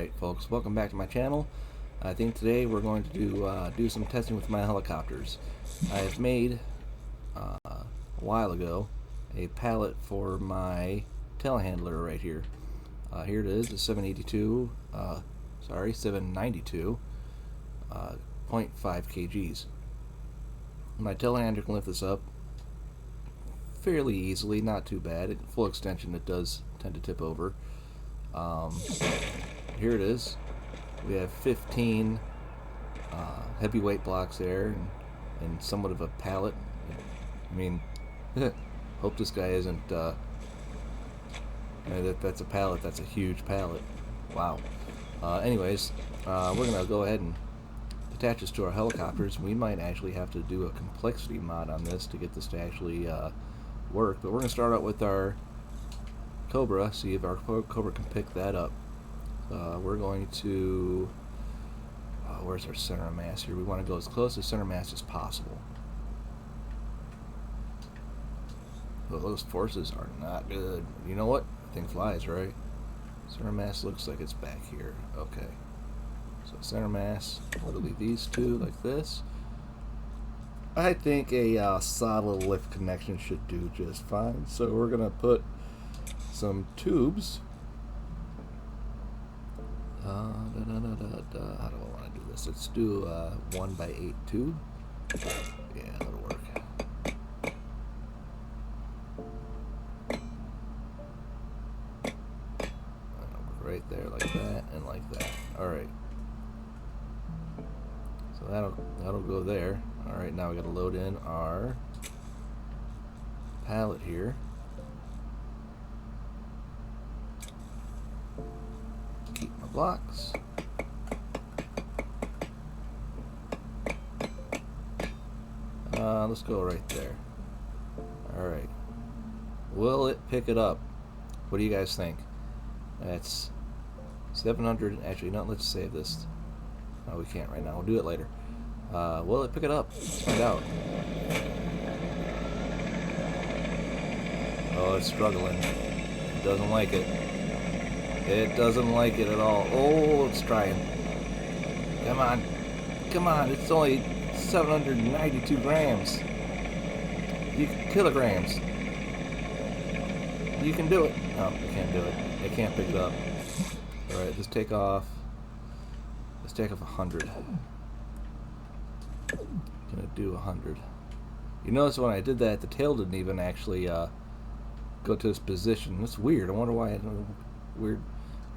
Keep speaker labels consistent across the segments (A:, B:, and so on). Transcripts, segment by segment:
A: Alright folks, welcome back to my channel. I think today we're going to do some testing with my helicopters. I've made, a while ago, a pallet for my telehandler right here. Here it is, a 792, 792, 0.5 kgs. My telehandler can lift this up fairly easily, not too bad. At full extension it does tend to tip over. Here it is. We have 15 heavyweight blocks there and somewhat of a pallet. I mean, hope this guy isn't that's a pallet. That's a huge pallet. Wow. Anyways, we're gonna go ahead and attach this to our helicopters. We might actually have to do a complexity mod on this to get this to actually work, but we're gonna start out with our Cobra, see if our Cobra can pick that up. We're going to where's our center of mass here? We want to go as close to center mass as possible. Well, those forces are not good. You know what? The thing flies, right? Center mass looks like it's back here. Okay. So center mass, literally these two like this. I think a solid lift connection should do just fine. So we're gonna put some tubes. How do I want to do this? Let's do 1x8 tube. Yeah, that'll work. Right there, like that, and like that. All right. So that'll go there. All right. Now we got to load in our pallet here. Keep my blocks. Let's go right there. All right. Will it pick it up? What do you guys think? That's 700. Actually, no. Let's save this. No, we can't right now. We'll do it later. Will it pick it up? Let's find out. Oh, it's struggling. It doesn't like it. It doesn't like it at all. Oh, it's trying. Come on. Come on. It's only 792 grams. Kilograms. You can do it. No, you can't do it. It can't pick it up. Alright, let's take off 100. Gonna do 100. You notice when I did that, the tail didn't even actually go to its position. That's weird. I wonder why. Weird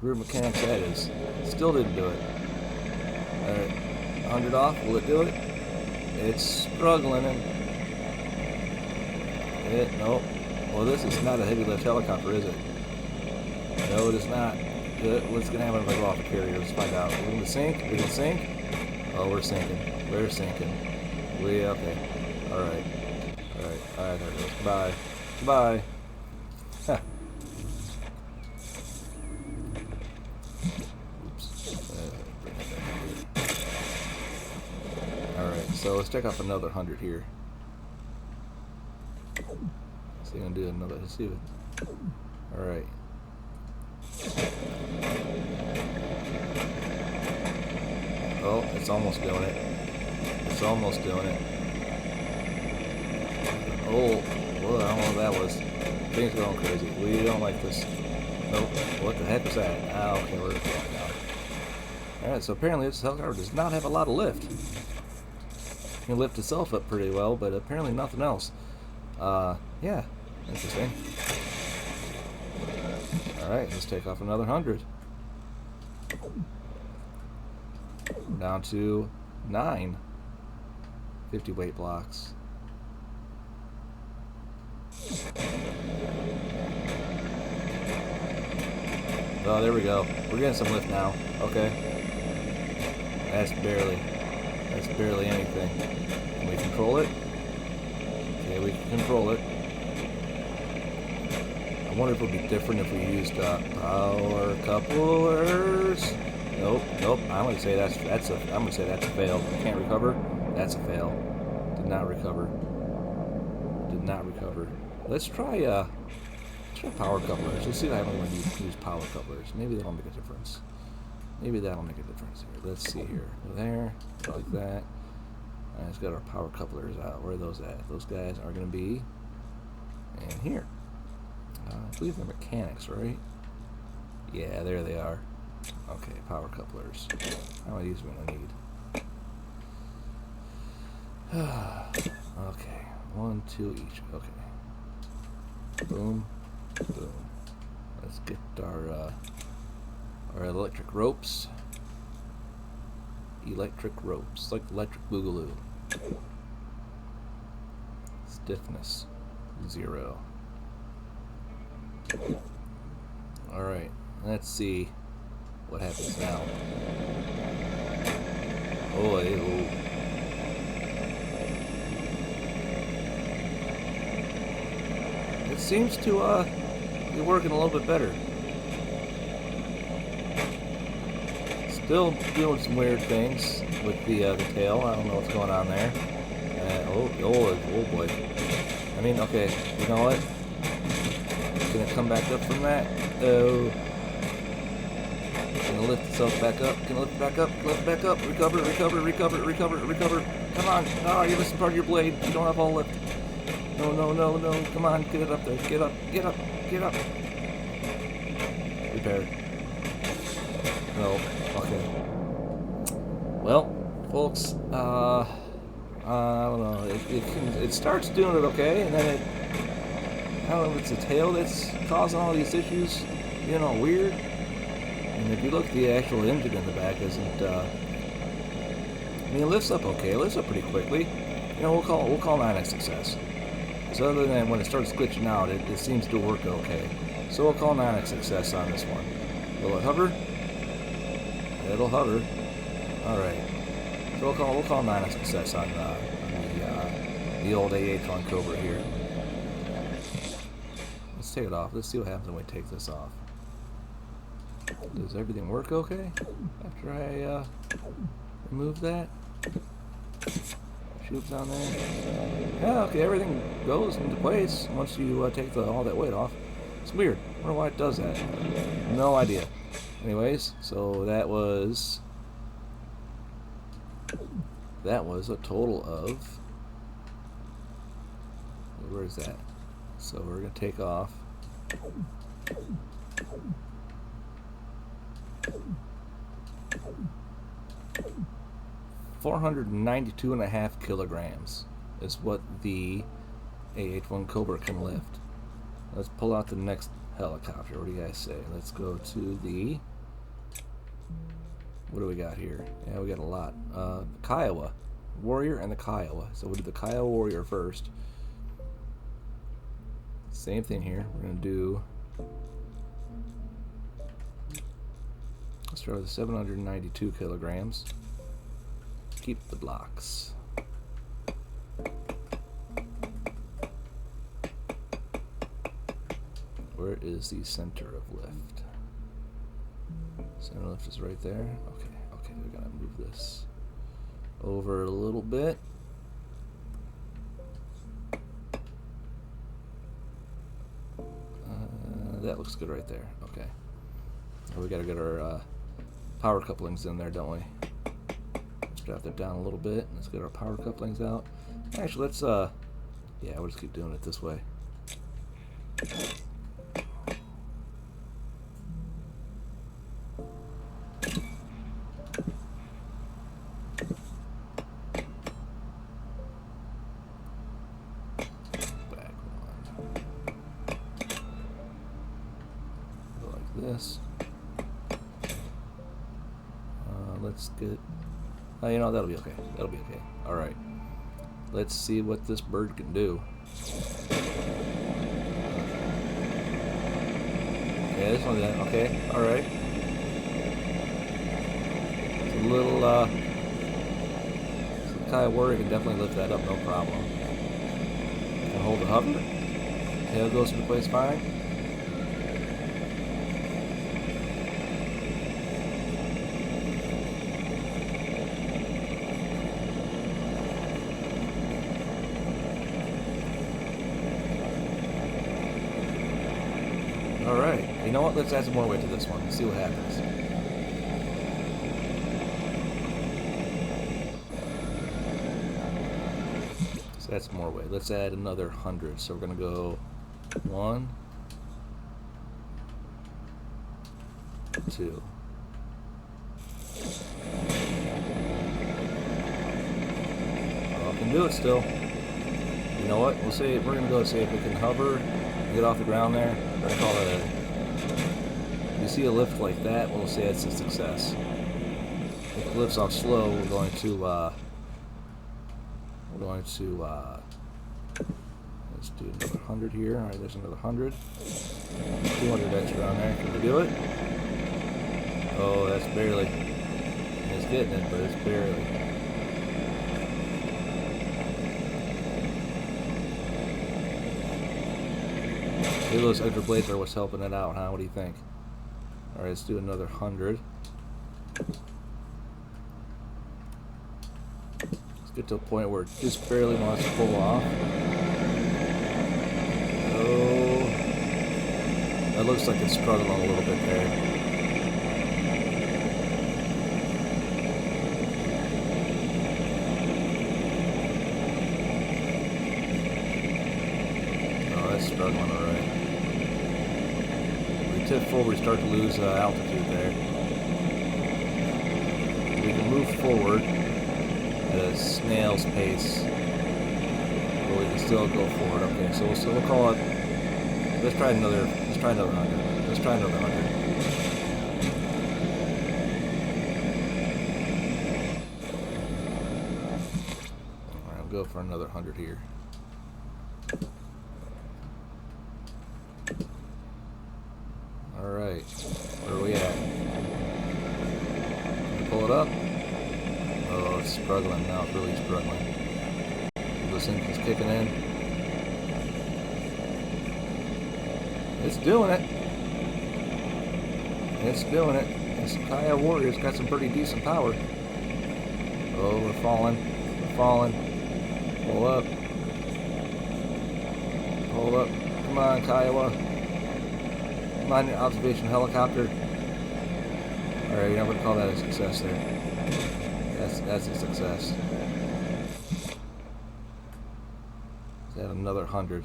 A: mechanics that is. Still didn't do it. Alright, 100 off. Will it do it? It's struggling. Nope. Well, this is not a heavy lift helicopter, is it? No, it is not. What's going to happen if I go off the carrier? Let's find out. We're going to sink? We can sink? Oh, we're sinking. We're sinking. Okay. Alright. Alright, there it goes. Goodbye. Goodbye. Huh. Oops. Alright, so let's check off another 100 here. So I'm going to do another. Let's see what. Alright. Oh, it's almost doing it. It's almost doing it. Oh, well, I don't know what that was. Things are going crazy. We don't like this. Nope. What the heck was that? Ah, okay, we're going now. Alright, so apparently this helicopter does not have a lot of lift. It can lift itself up pretty well, but apparently nothing else. Yeah, interesting. Alright, let's take off another 100. We're down to 9 50 weight blocks. Oh, there we go. We're getting some lift now. Okay. That's barely anything. Can we control it? Okay, we can control it. I wonder if it would be different if we used power couplers. Nope. I'm gonna say that's a fail. Can't recover. That's a fail. Did not recover. Let's try power couplers. Let's see if I haven't use power couplers. Maybe that'll make a difference. Maybe that'll make a difference here. Let's see here. There, like that. And it's got our power couplers out. Where are those at? Those guys are going to be in here. I believe they're mechanics, right? Yeah, there they are. Okay, power couplers. How many of these am I going to need? Okay, 1, 2 each. Okay. Boom, boom. Let's get our electric ropes. Electric ropes, like electric boogaloo. Stiffness 0. Alright, let's see what happens now. Oh, it seems to be working a little bit better. Still doing some weird things with the tail. I don't know what's going on there. Oh boy. I mean, okay, you know what? Can it come back up from that? Oh. Can it lift itself back up? Can it lift back up? Lift back up. Recover, recover, recover, recover, recover. Come on. Oh, you're missing part of your blade. You don't have all lift. No, no, no, no. Come on, get it up there. Get up, get up, get up. Repair. No. Okay. Well, folks, I don't know. It starts doing it okay, and then I don't know if it's the tail that's causing all these issues, you know, weird. And if you look, the actual engine in the back isn't. I mean, it lifts up okay. It lifts up pretty quickly. You know, we'll call that a success. So other than when it starts glitching out, it seems to work okay. So we'll call that a success on this one. Will it hover? It'll hover. All right. So we'll call 9 a success on the old AH1 Cobra here. Let's take it off. Let's see what happens when we take this off. Does everything work okay after I remove that? Shoes on there. Yeah, okay. Everything goes into place once you take all that weight off. It's weird. I wonder why it does that. No idea. Anyways, so that was a total of, where is that? So we're going to take off 492.5 kilograms is what the AH1 Cobra can lift. Let's pull out the next helicopter. What do you guys say? Let's go to the, what do we got here? Yeah, we got a lot. The Kiowa Warrior and the Kiowa. So we'll do the Kiowa Warrior first. Same thing here. We're going to do, let's start with 792 kilograms. Keep the blocks. Where is the center of lift? Center of lift is right there. Okay, we gotta move this over a little bit. That looks good right there. Okay. Now we gotta get our power couplings in there, don't we? Let's drop that down a little bit. Let's get our power couplings out. Actually, let's yeah, we'll just keep doing it this way. This. Let's get. You know, that'll be okay. That'll be okay. All right. Let's see what this bird can do. Yeah, this one's in. Okay. All right. It's a little. Some kind of warrior can definitely lift that up, no problem. Can hold the hover. Tail goes into place fine. Alright, you know what? Let's add some more weight to this one and see what happens. So that's more weight. Let's add another 100. So we're gonna go 1, 2. Oh, I can do it still. You know what? We'll see. We're gonna go see if we can hover, get off the ground there. We're gonna call it a. If you see a lift like that, we'll say it's a success. If it lifts off slow, we're going to let's do another 100 here. All right, there's another 100. 200 extra on there. Can we do it? Oh, that's barely. It's getting it, but it's barely. Maybe those extra blades are what's helping it out, huh? What do you think? All right, let's do another 100. Let's get to a point where it just barely wants to pull off. Oh, that looks like it's struggling a little bit there. Oh, that's struggling all right. Tip forward, we start to lose altitude there. We can move forward at a snail's pace, but we can still go forward. Okay, so we'll call it. Let's try another 100. Let's try another 100. All right, I'll go for another 100 here. Alright, where are we at? Can we pull it up? Oh, it's struggling now, it's really struggling. This engine's kicking in. It's doing it. It's doing it. This Kaya Warrior's got some pretty decent power. Oh, we're falling. We're falling. Pull up. Pull up. Come on, Kiowa. Come on, your observation helicopter. Alright, I'm going to call that a success there. That's a success. Let's add another 100.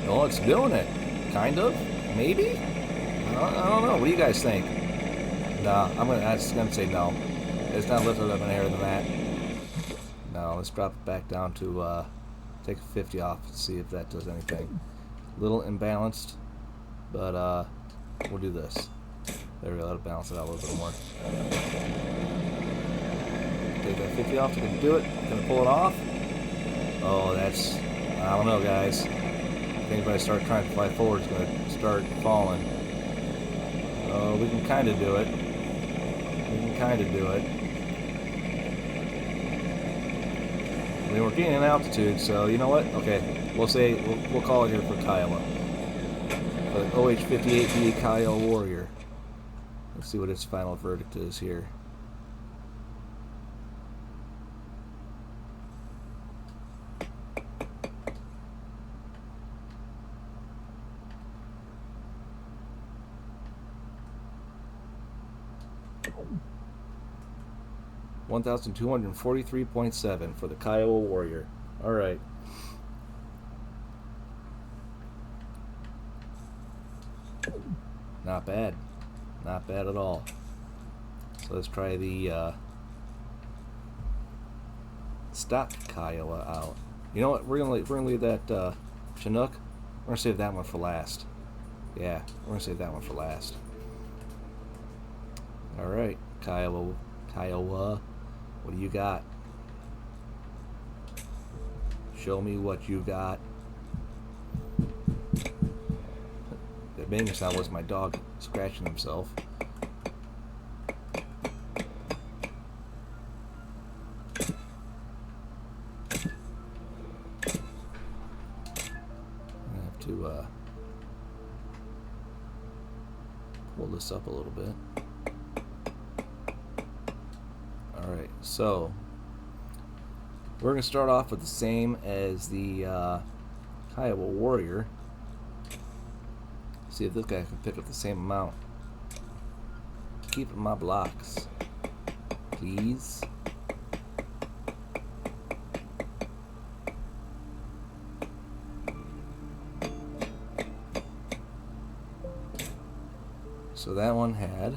A: Oh, it's doing it. Kind of. Maybe? I don't know. What do you guys think? Nah, I'm just gonna say no. It's not lifted up any higher than that. No, let's drop it back down to take 50 off and see if that does anything. A little imbalanced, but we'll do this. There we go. That'll balance it out a little bit more. Take that 50 off. Gonna do it. Gonna pull it off. Oh, that's. I don't know, guys. I think if I start trying to fly forward, it's gonna start falling. Oh, we can kind of do it. We can kind of do it. I mean, we're getting an altitude, so you know what? Okay, we'll call it here for Kiowa. For the OH-58B Kiowa Warrior. Let's see what its final verdict is here. (1,243.7) for the Kiowa Warrior. All right. Not bad. Not bad at all. So let's try the stock Kiowa out. You know what? We're gonna leave that Chinook. We're gonna save that one for last. Yeah, we're gonna save that one for last. All right, Kiowa. What do you got? Show me what you got. That banging sound was my dog scratching himself. I have to pull this up a little bit. Alright, so we're going to start off with the same as the Kiowa Warrior. See if this guy can pick up the same amount. Keep my blocks, please. So that one had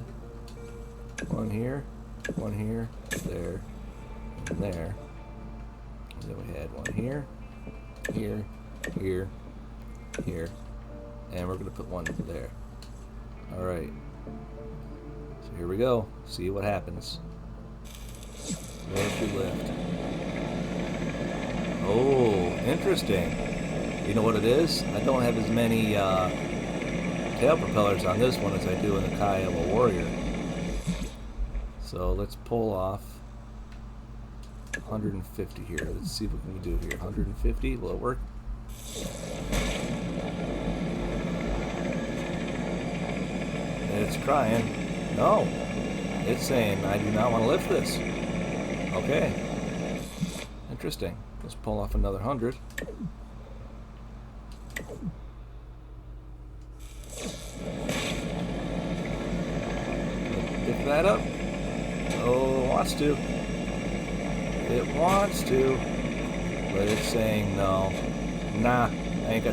A: one here, there, and there. And then we had one here, here, here, here, and we're gonna put one there. All right. So here we go. See what happens. There's your lift. Oh, interesting. You know what it is? I don't have as many tail propellers on this one as I do in the Kiowa Warrior. So let's pull off 150 here. Let's see what we can do here. 150, will it work? It's trying. No. It's saying I do not want to lift this. Okay. Interesting. Let's pull off another 100. Pick that up. Oh, it wants to. It wants to. But it's saying no. Nah, I ain't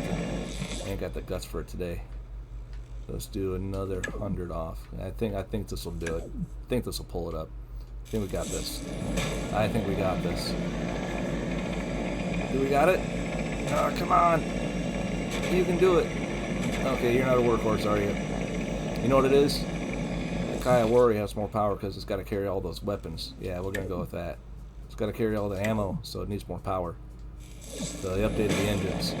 A: got the guts for it today. Let's do another 100 off. I think this will do it. I think this will pull it up. I think we got this. I think we got this. Do we got it? Oh, come on. You can do it. Okay, you're not a workhorse, are you? You know what it is? The Kiowa Warrior has more power because it's got to carry all those weapons. Yeah, we're going to go with that. It's got to carry all the ammo, so it needs more power. So they updated the engines.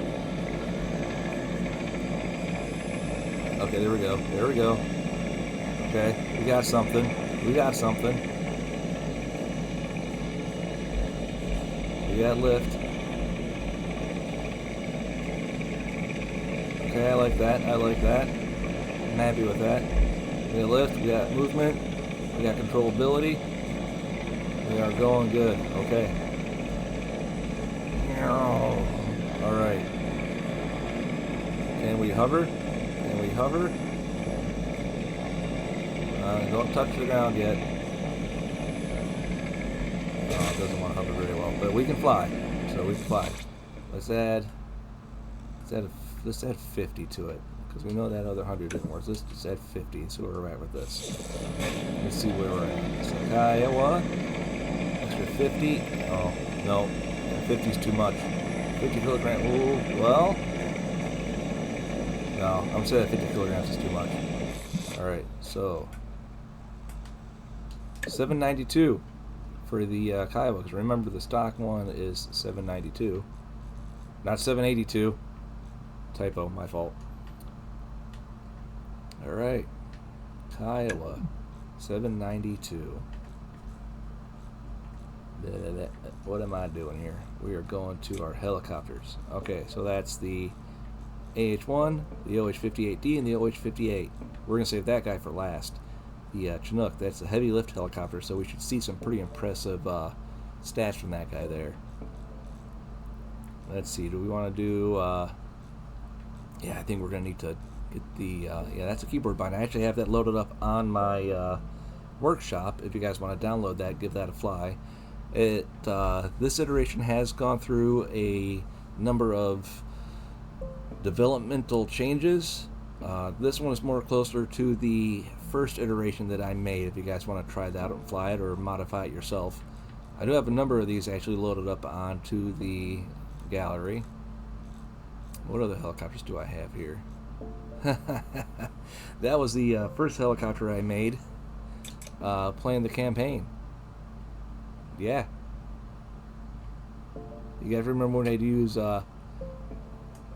A: Okay, there we go. There we go. Okay, we got something. We got something. We got lift. Okay, I like that. I like that. I'm happy with that. We got lift. We got movement. We got controllability. We are going good. Okay. All right. Can we hover? Can we hover? Don't touch the ground yet. Oh, it doesn't want to hover very well, but we can fly. So we can fly. Let's add 50 to it because we know that other 100 didn't work. Let's just add 50 and see where we're at with this. Let's see where we're at. So Kiowa, extra 50. Oh no, 50 is too much. 50 kilograms. Ooh, well. No, I'm saying that 50 kilograms is too much. Alright, so 792 for the Kiowa, because remember the stock one is 792, not 782. Typo, my fault. Alright, Kiowa, 792. What am I doing here? We are going to our helicopters. Okay, so that's the AH-1, the OH-58D, and the OH-58. We're going to save that guy for last. The Chinook, that's a heavy lift helicopter, so we should see some pretty impressive stats from that guy there. Let's see, do we want to do... yeah, I think we're going to need to get the... yeah, that's a keyboard bind. I actually have that loaded up on my workshop. If you guys want to download that, give that a fly. This iteration has gone through a number of developmental changes. This one is more closer to the first iteration that I made if you guys want to try that out and fly it or modify it yourself. I do have a number of these actually loaded up onto the gallery. What other helicopters do I have here? That was the first helicopter I made playing the campaign. Yeah. You guys remember when they'd use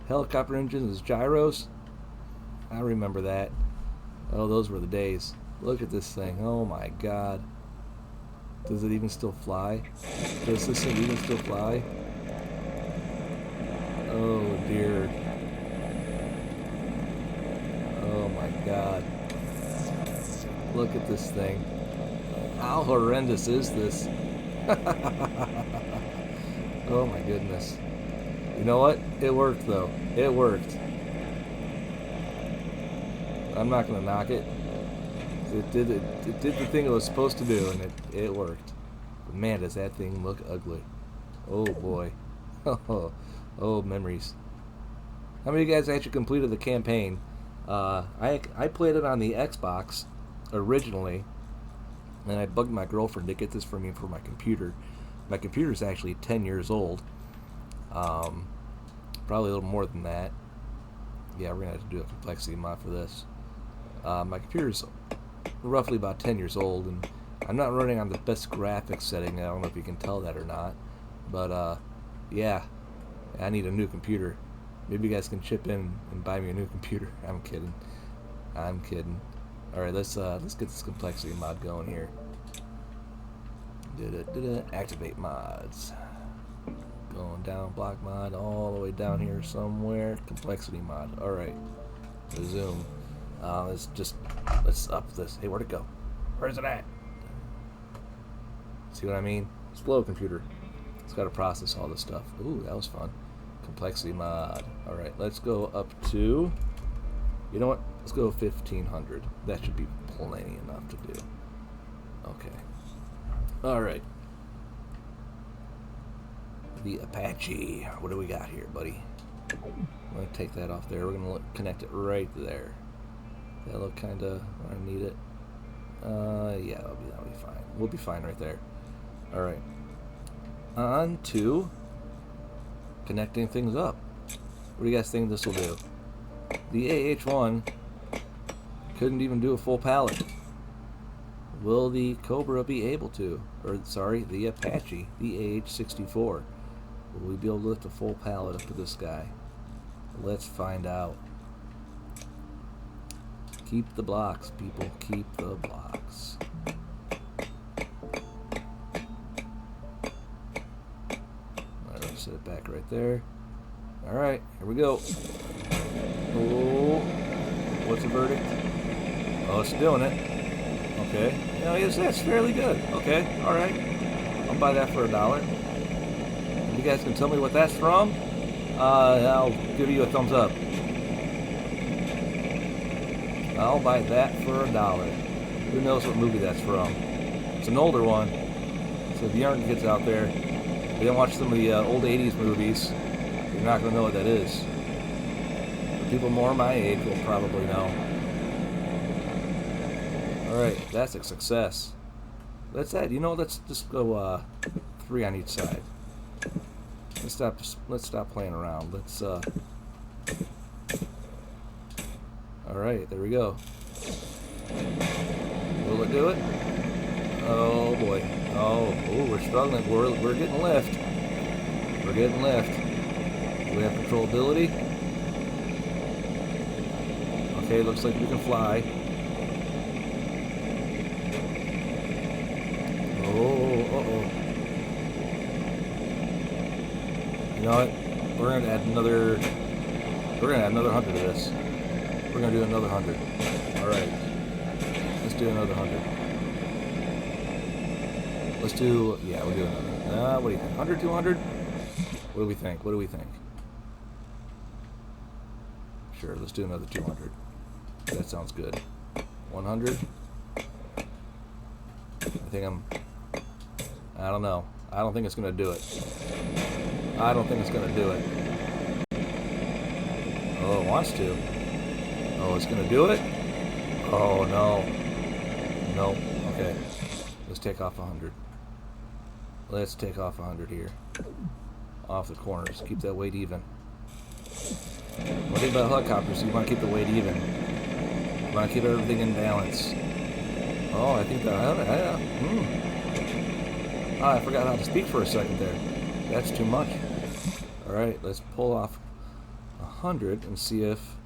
A: helicopter engines as gyros? I remember that. Oh, those were the days. Look at this thing. Oh my god. Does it even still fly? Does this thing even still fly? Oh dear. Oh my god. Look at this thing. How horrendous is this? Oh my goodness. You know what? It worked though. It worked. I'm not gonna knock it. It did the thing it was supposed to do, and it worked. But man, does that thing look ugly. Oh boy. Oh, memories. How many of you guys actually completed the campaign? I played it on the Xbox originally, and I bugged my girlfriend to get this for me for my computer. My computer's actually 10 years old. Probably a little more than that. Yeah, we're gonna have to do a complexity mod for this. My computer's roughly about 10 years old, and I'm not running on the best graphics setting. I don't know if you can tell that or not, but yeah, I need a new computer. Maybe you guys can chip in and buy me a new computer. I'm kidding. All right, let's get this complexity mod going here. Activate mods. Going down, block mod all the way down here somewhere. Complexity mod. All right, resume. Let's up this. Hey, where'd it go? Where's it at? See what I mean? Slow computer. It's got to process all this stuff. Ooh, that was fun. Complexity mod. All right, let's go up to. You know what? Let's go 1500. That should be plenty enough to do. Okay. All right. The Apache. What do we got here, buddy? I'm gonna take that off there. We're gonna connect it right there. That look kind of. I need it. Yeah, that'll be fine. We'll be fine right there. All right. On to connecting things up. What do you guys think this will do? The AH-1 couldn't even do a full pallet. Will the Cobra be able to? Or sorry, the Apache, the AH-64. Will we be able to lift a full pallet up to this guy? Let's find out. Keep the blocks, people. Keep the blocks. Alright, set it back right there. Alright, here we go. Oh, what's the verdict? Oh, it's doing it. Okay. Yeah, yes, that's fairly good. Okay, alright. I'll buy that for $1. If you guys can tell me what that's from, I'll give you a thumbs up. I'll buy that for $1. Who knows what movie that's from? It's an older one. So if the young kids out there, they don't watch some of the old 80s movies, you're not going to know what that is. But people more my age will probably know. Alright, that's a success. Let's add, let's just go 3 on each side. Let's stop playing around. Alright, there we go. Will it do it? Oh boy. Oh, we're struggling. We're getting lift. We're getting lift. Do we have controllability? Okay, looks like we can fly. Oh. You know what? We're gonna add another 100 to this. We're gonna do another 100. Alright. Let's do another 100. Let's do, yeah, we'll do another. What do you think? 100, 200? What do we think? What do we think? Sure, let's do another 200. That sounds good. 100? I don't know. I don't think it's gonna do it. I don't think it's gonna do it. Oh, it wants to. Oh, it's gonna do it? Oh, no. Nope. Okay. Let's take off 100. Let's take off 100 here. Off the corners. Keep that weight even. One thing about helicopters, you want to keep the weight even. You want to keep everything in balance. Oh, I think that... I forgot how to speak for a second there. That's too much. Alright, let's pull off 100 and see if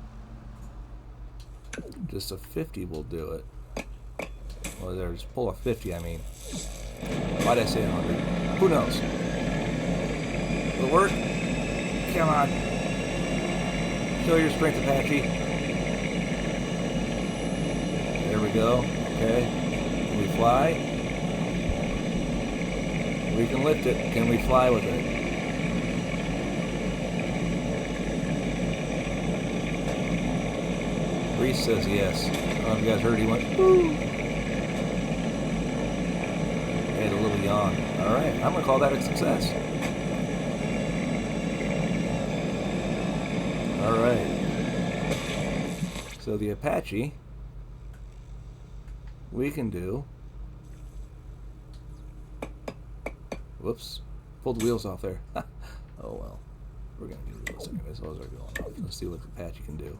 A: just a 50 will do it. Well, there's pull off 50, I mean. Why'd I say 100? Who knows? Will it work? Come on. Show your strength, Apache. There we go. Okay. Can we fly? We can lift it. Can we fly with it? Reese says yes. I don't know if you guys heard, he went, woo! He had a little yawn. Alright, I'm going to call that a success. Alright. So the Apache, we can do... Whoops. Pulled the wheels off there. Oh well. We're going to get rid of those anyways. Those are going off. Let's see what the Apache can do.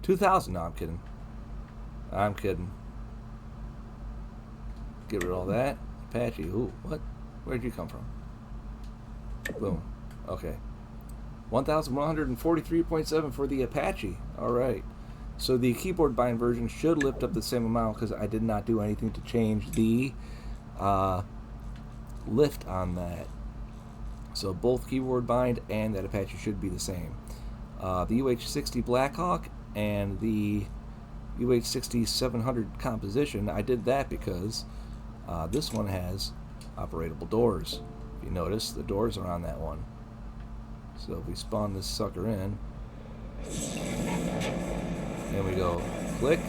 A: 2,000. No, I'm kidding. I'm kidding. Get rid of all that. Apache. Ooh, what? Where'd you come from? Boom. Okay. 1,143.7 for the Apache. Alright. So the keyboard bind version should lift up the same amount because I did not do anything to change the lift on that. So both keyboard bind and that Apache should be the same. The UH-60 Blackhawk and the UH-60 700 composition, I did that because this one has operatable doors. If you notice, the doors are on that one. So if we spawn this sucker in, and we go click,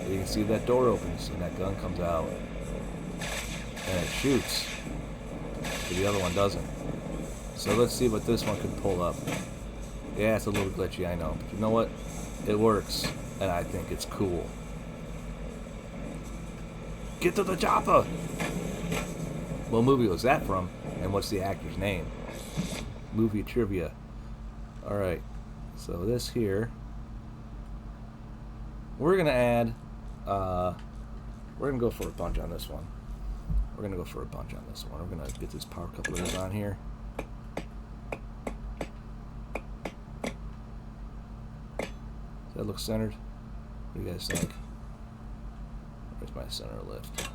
A: you can see that door opens and that gun comes out. And it shoots. But the other one doesn't. So let's see what this one can pull up. Yeah, it's a little glitchy, I know. But you know what? It works. And I think it's cool. Get to the chopper! What movie was that from? And what's the actor's name? Movie trivia. Alright. So this here. We're going to add... we're going to go for a bunch on this one. We're going to go for a bunch on this one. We're going to get this power couplers on here. Does that look centered? What do you guys think? Where's my center lift?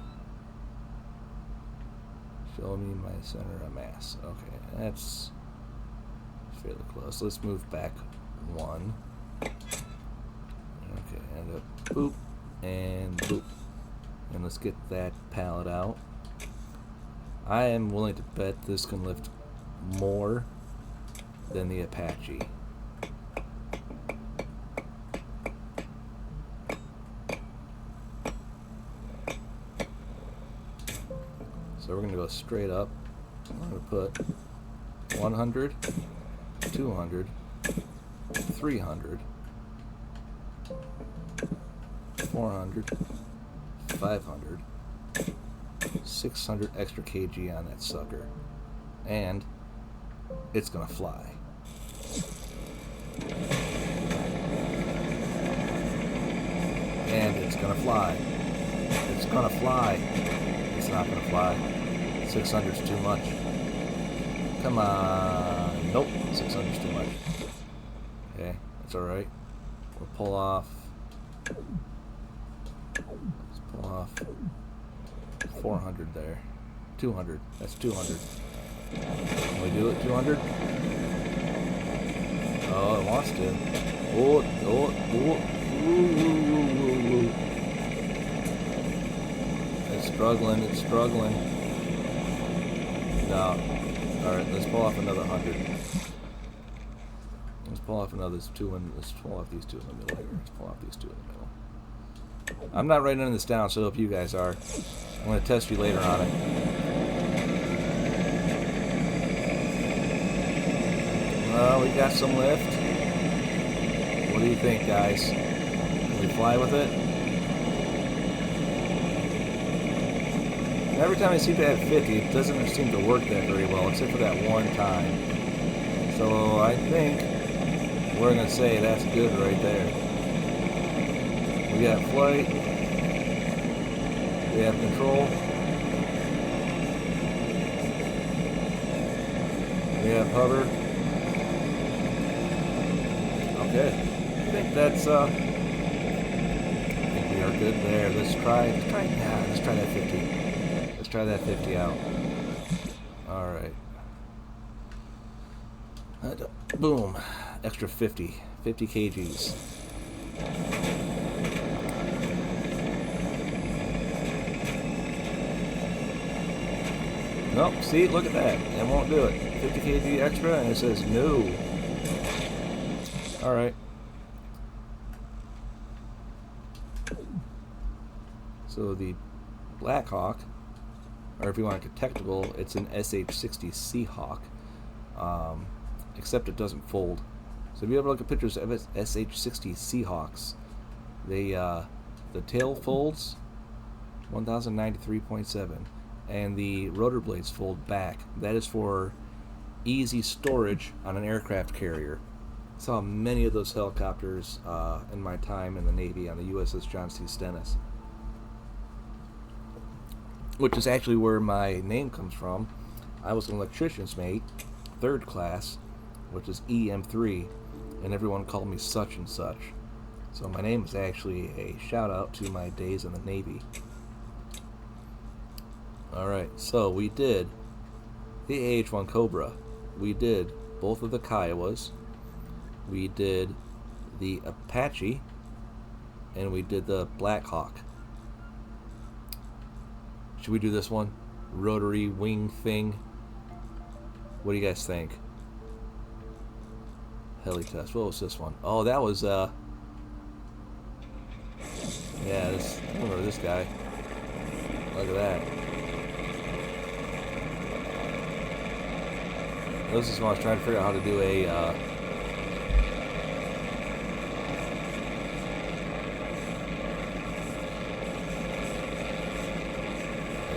A: Show me my center of mass. Okay, that's fairly close. Let's move back one. Okay, and a boop, and boop. And let's get that pallet out. I am willing to bet this can lift more than the Apache. So we're going to go straight up. I'm going to put 100, 200, 300, 400, 500, 600 extra kg on that sucker. And it's going to fly. And it's going to fly. It's going to fly. It's not going to fly. 600's too much. Come on. Nope. 600's too much. Okay, that's alright. We'll pull off. Let's pull off 400 there. 200. That's 200. Can we do it? 200? Oh, it wants to. Oh, oh, oh. Ooh. It's struggling. It's struggling. No. Alright, let's pull off another 100. Let's pull off another two. Let's pull off these two in the middle here. Let's pull off these two in the middle. I'm not writing this down, so if you guys are, I'm going to test you later on it. Well, we got some lift. What do you think, guys? Can we fly with it? Every time I seem to have 50, it doesn't seem to work that very well, except for that one time. So I think we're going to say that's good right there. We got flight. We have control. We have hover. Okay. I think that's I think we are good there. Let's try that 50. Let's try that 50 out. Alright. Boom. Extra 50. 50 kgs. Nope, see, look at that. It won't do it. 50 kg extra, and it says no. Alright. So the Black Hawk, or if you want a technical, it's an SH-60 Seahawk, except it doesn't fold. So if you ever look at pictures of SH-60 Seahawks, they the tail folds 1093.7, and the rotor blades fold back. That is for easy storage on an aircraft carrier. I saw many of those helicopters in my time in the Navy on the USS John C. Stennis, which is actually where my name comes from. I was an electrician's mate, 3rd class, which is EM3, and everyone called me such and such. So my name is actually a shout out to my days in the Navy. Alright, so we did the AH-1 Cobra. We did both of the Kiowas. We did the Apache. And we did the Black Hawk. Should we do this one? Rotary wing thing. What do you guys think? Heli test. What was this one? Oh, that was yeah, I remember this guy. Look at that. This is when I was trying to figure out how to do a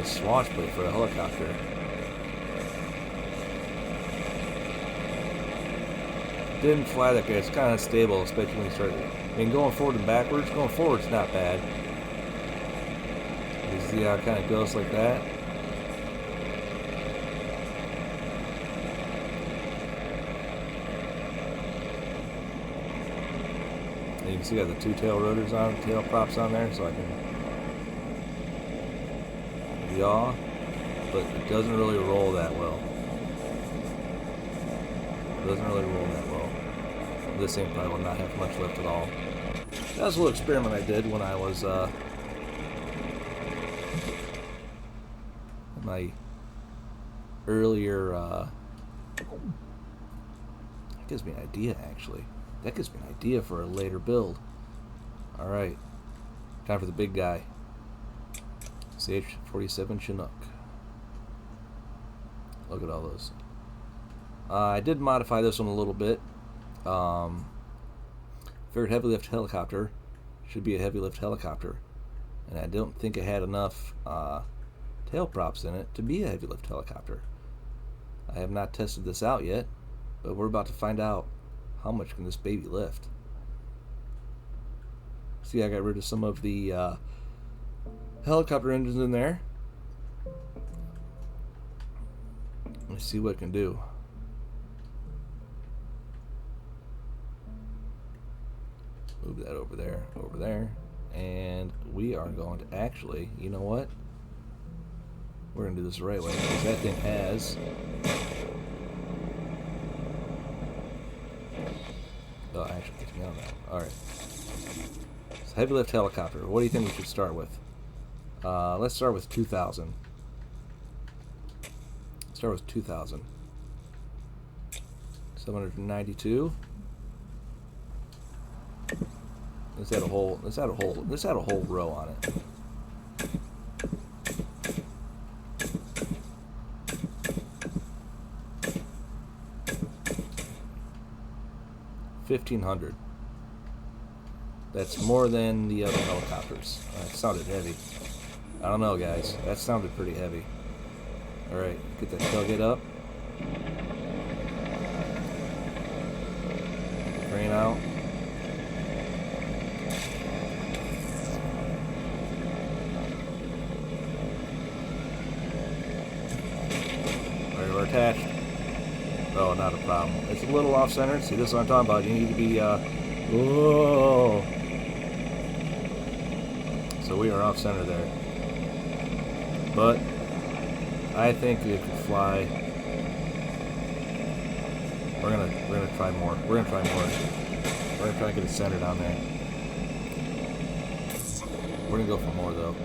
A: swash plate for a helicopter. Didn't fly that good. It's kind of stable, especially when you start. I mean, going forward and backwards. Going forward's not bad. You see how it kind of goes like that. And you can see I got the 2 tail rotors on, tail props on there, so I can yaw, but it doesn't really roll that well. It doesn't really roll that well. This thing probably will not have much lift at all. That was a little experiment I did when I was my earlier that gives me an idea, actually. That gives me an idea for a later build. Alright, time for the big guy. CH-47 Chinook. Look at all those. I did modify this one a little bit. Figured heavy lift helicopter should be a heavy lift helicopter, and I don't think it had enough tail props in it to be a heavy lift helicopter. I have not tested this out yet, but we're about to find out how much can this baby lift. See, I got rid of some of the helicopter engines in there. Let's see what it can do. Move that over there, and we are going to actually, you know what? We're going to do this the right way, because that thing has... Oh, actually, gets me on that one. Alright. So heavy lift helicopter. What do you think we should start with? Let's start with 2,000. Start with 2,000. 792. Let's add a whole row on it. $1,500. That's more than the other helicopters. That sounded heavy. I don't know, guys. That sounded pretty heavy. Alright, get that tailgate up. Crane out. Alright, we're attached. Oh, not a problem. It's a little off-center. See, this is what I'm talking about. You need to be, whoa. So we are off-center there. But I think it can fly. We're gonna try more. We're gonna try and get it centered on there. We're gonna go for more though.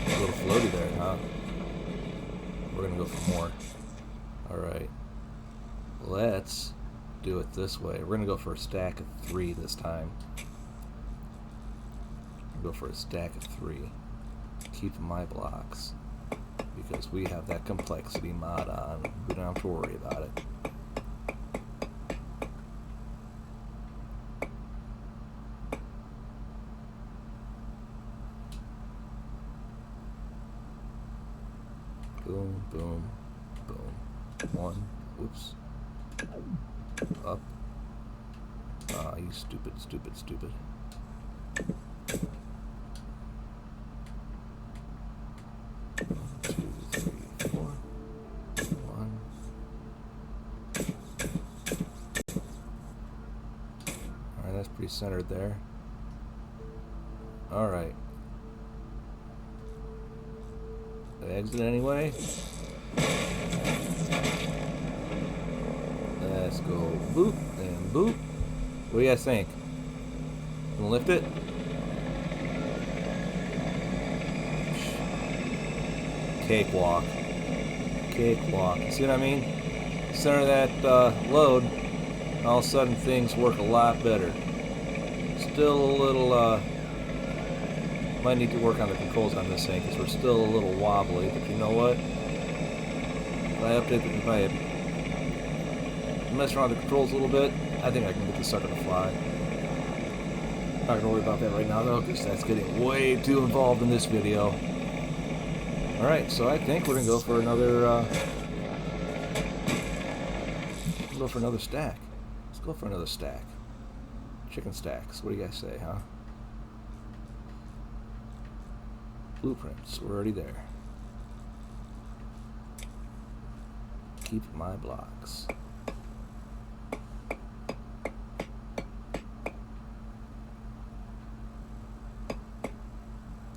A: A little floaty there, huh? We're gonna go for more. Alright. Let's do it this way. We're going to go for a stack of 3 this time. Go for a stack of 3. Keep my blocks. Because we have that complexity mod on. We don't have to worry about it. Boom, boom, boom. 1. Oops. Up. Ah, you stupid, stupid, stupid. 2, 3, 4. 1. Alright, that's pretty centered there. Alright. Exit anyway. Let's go boop and boop. What do you guys think? Gonna lift it? Cakewalk. Cakewalk. See what I mean? Center that load, and all of a sudden things work a lot better. Still a little, might need to work on the controls on this thing because we're still a little wobbly, but you know what? If I update the, if I mess around with the controls a little bit, I think I can get this sucker to fly. Not gonna worry about that right now though, because that's getting way too involved in this video. Alright, so I think we're gonna go for another stack. Let's go for another stack. Chicken stacks. What do you guys say, huh? Blueprints. We're already there. Keep my blocks.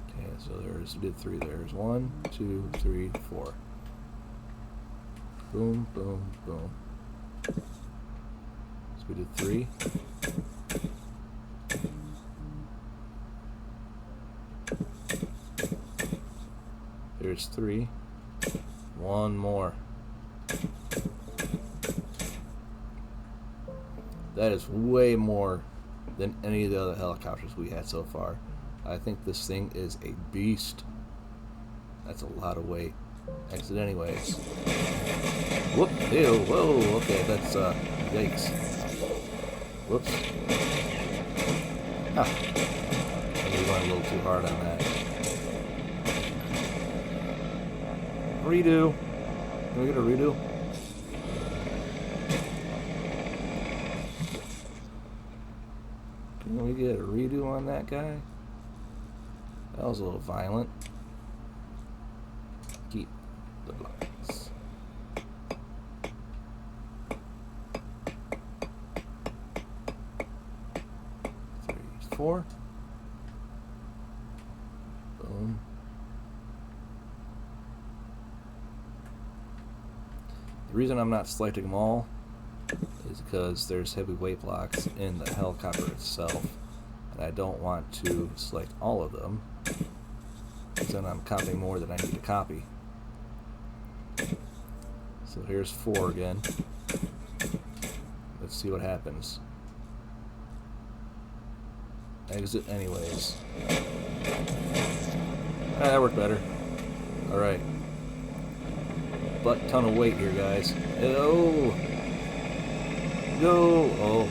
A: Okay, so there's, we did 3 there. There's 1, 2, 3, 4. Boom, boom, boom. So we did 3. There's 3. 1 more. That is way more than any of the other helicopters we had so far. I think this thing is a beast. That's a lot of weight. Exit anyways. Whoop, ew, whoa, okay, that's, yikes. Whoops. Huh. We went a little too hard on that. Redo. Can we get a redo? Can we get a redo on that guy? That was a little violent. Keep the blocks. 3, 4. Boom. The reason I'm not selecting them all is because there's heavy weight blocks in the helicopter itself, and I don't want to select all of them, because then I'm copying more than I need to copy. So here's 4 again. Let's see what happens. Exit anyways. Ah, that worked better. Alright. Butt ton of weight here, guys. Oh! No! Oh,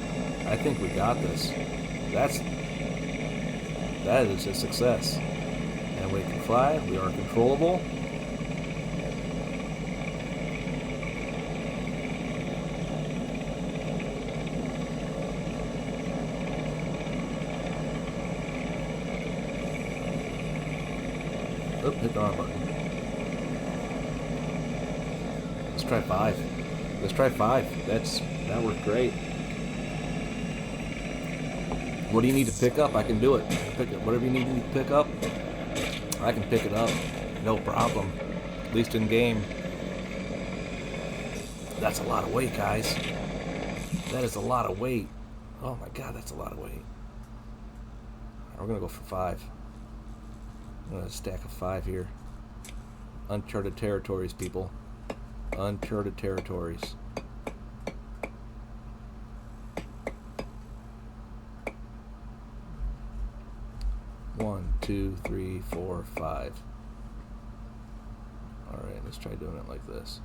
A: I think we got this. That is a success. And we can fly. We are controllable. Oh, hit the wrong button. Let's try 5. Let's try 5. That worked great. What do you need to pick up? I can do it. Pick it. Whatever you need to pick up, I can pick it up. No problem. At least in game. That's a lot of weight, guys. That is a lot of weight. Oh my god, that's a lot of weight. We're gonna go for 5. I'm gonna stack of 5 here. Uncharted territories, people. Uncharted territories. One, two, three, four, five. Alright, let's try doing it like this.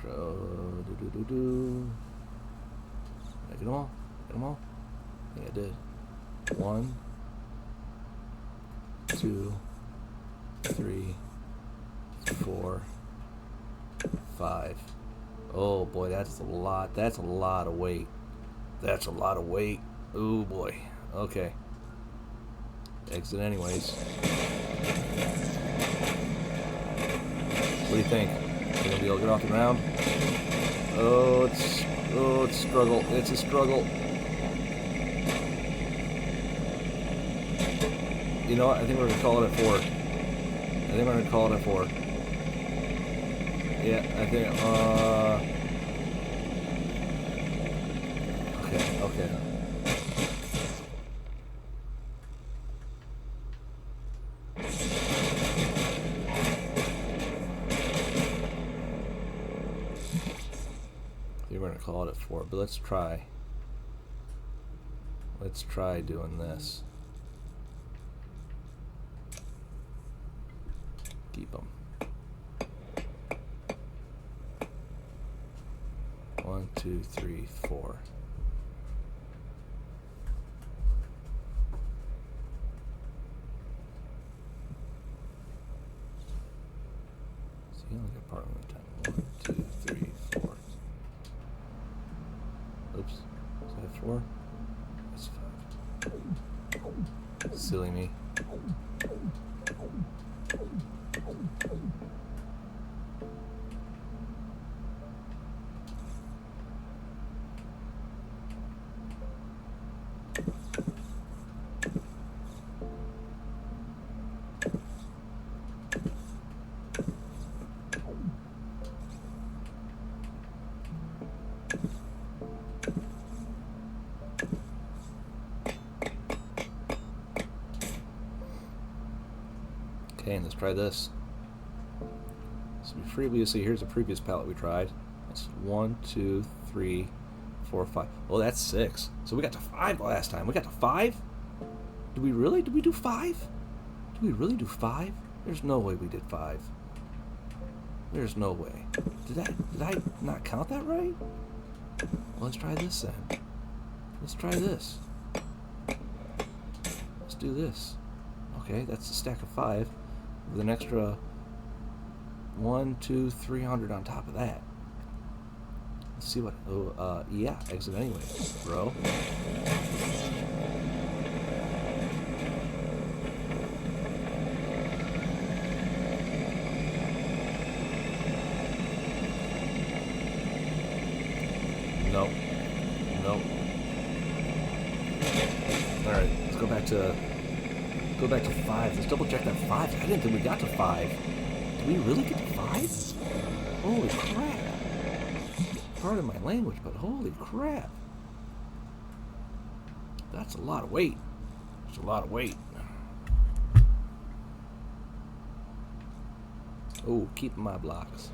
A: Did I get them all? Get them all? Yeah, I did. 1, 2, 3, 4, 5. Oh boy, that's a lot. That's a lot of weight. That's a lot of weight. Oh boy. Okay. Exit anyways. What do you think? Are you gonna be able to get off the ground? Oh, it's a struggle. It's a struggle. You know what? I think we're gonna call it a 4. I think we're gonna call it a 4. Yeah, I think. Okay. Okay. We're going to call it a 4, but let's try. Let's try doing this. Keep them. 1, 2, 3, 4. So you only got part one at a time. 1, 2, 3, 4. Oops. Is that 4? That's 5. Silly me. Okay, and let's try this. So previously, here's a previous palette we tried. That's 1, 2, 3, 4, 5. Oh, that's 6. So we got to 5 last time. We got to 5? Did we really? Did we do 5? Did we really do 5? There's no way we did 5. There's no way. Did I not count that right? Well, let's try this then. Let's try this. Let's do this. Okay, that's a stack of 5 with an extra 1, 2, 300 on top of that. Let's see what. Oh, yeah, exit anyway, bro. Nope. Nope. All right, let's go back to 5. Let's double check that 5. I didn't think we got to 5. Did we really get to 5? Holy crap. Pardon my language, but holy crap. That's a lot of weight. That's a lot of weight. Oh, keeping my blocks.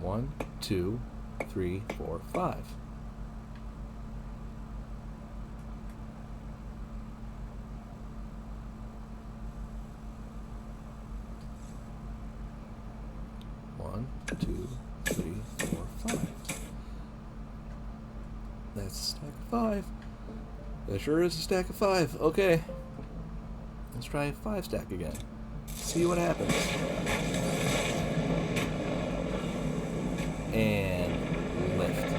A: One, 2, 3, 4, 5. One, 2, 3, 4, 5. That's a stack of 5. That sure is a stack of 5. Okay. Let's try a 5 stack again. See what happens. And lift.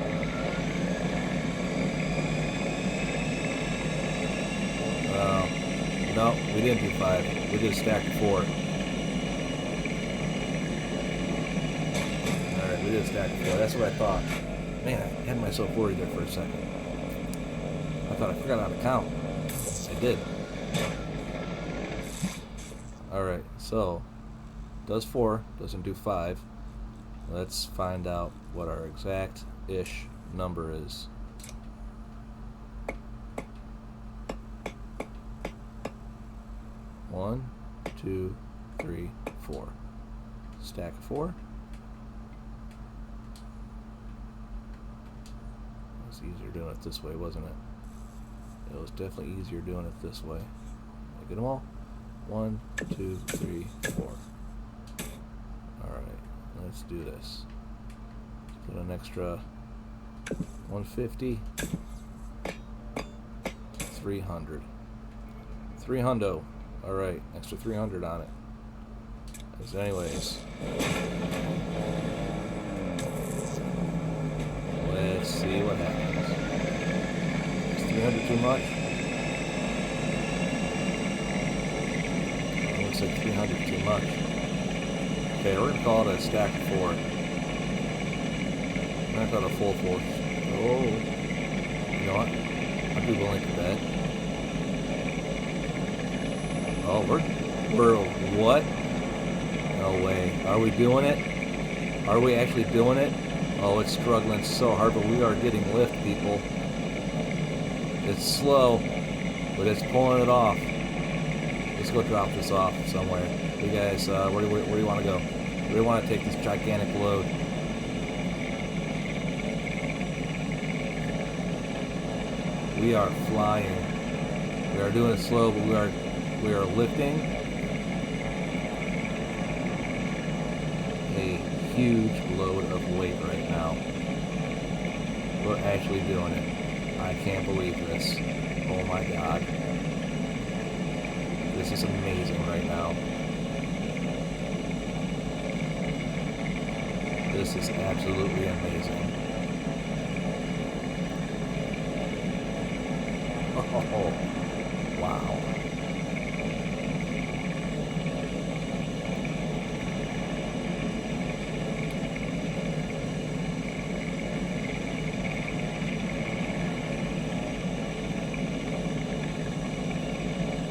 A: No, we didn't do 5. We did a stack of 4. Alright, we did a stack of 4. That's what I thought. Man, I had myself worried there for a second. I thought I forgot how to count. I did. Alright, so does 4, doesn't do 5. Let's find out what our exact-ish number is. One, two, three, four. Stack of 4. It was easier doing it this way, wasn't it? It was definitely easier doing it this way. Did I get them all? 1, 2, 3, 4. Alright, let's do this. Let's put an extra 150. 300. 300. Alright, extra 300 on it. As anyways, let's see what happens. Is 300 too much? It looks like 300 too much. Okay, we're gonna call it a stack of 4. We're gonna call it a full 4. Oh, you know what? I'd be willing to bet. Oh, we're what? No way. Are we doing it? Are we actually doing it? Oh, it's struggling so hard, but we are getting lift, people. It's slow, but it's pulling it off. Let's go drop this off somewhere. You guys, where do you want to go? Where do you want to take this gigantic load? We are flying. We are doing it slow, but we are lifting a huge load of weight right now. We're actually doing it. I can't believe this. Oh my god. This is amazing right now. This is absolutely amazing. Oh, wow.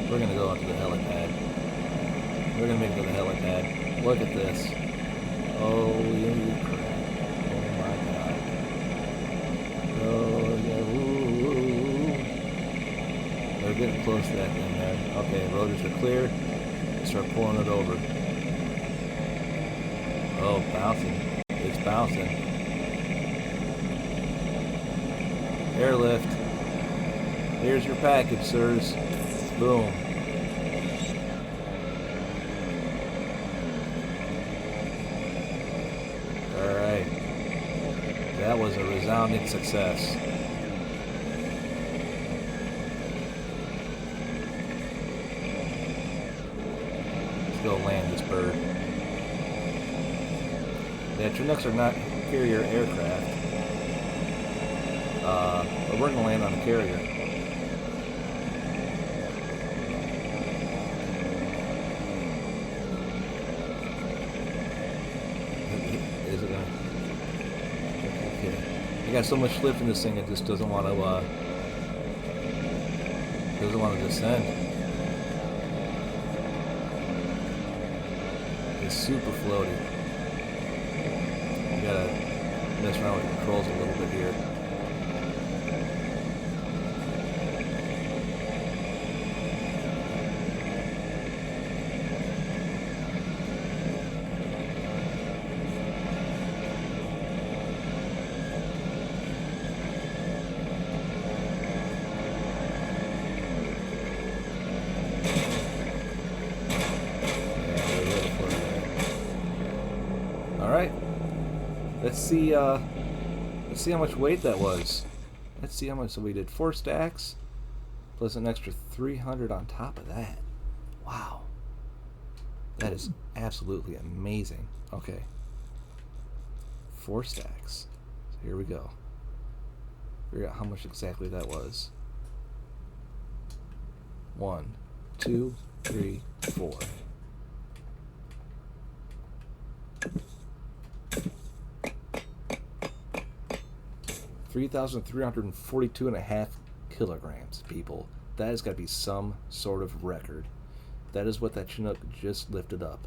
A: We're gonna go onto the helipad. We're gonna make it to the helipad. Look at this. Holy crap. Oh my god. Oh yeah. Ooh. We're getting close to that thing there. Okay, rotors are clear. Start pulling it over. Oh, bouncing. It's bouncing. Airlift. Here's your package, sirs. Boom. Alright. That was a resounding success. Let's go land this bird. Yeah, Chinooks are not carrier aircraft. But we're going to land on a carrier. Is it gonna? Okay. I got so much lift in this thing, it just doesn't want to descend. It's super floaty. You gotta mess around with the controls a little bit here. Alright. Let's see how much weight that was. Let's see how much. So we did 4 stacks plus an extra 300 on top of that. Wow. That is absolutely amazing. Okay. 4 stacks. So here we go. Figure out how much exactly that was. 1, 2, 3, 4. 3,342.5 kilograms, people. That has got to be some sort of record. That is what that Chinook just lifted up.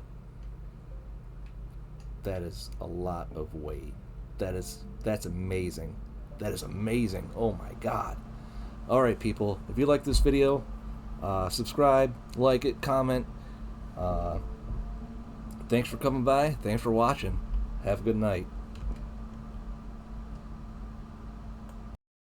A: That is a lot of weight. That's amazing. That is amazing. Oh my god. Alright, people, if you like this video, subscribe, like it, comment. Thanks for coming by. Thanks for watching. Have a good night.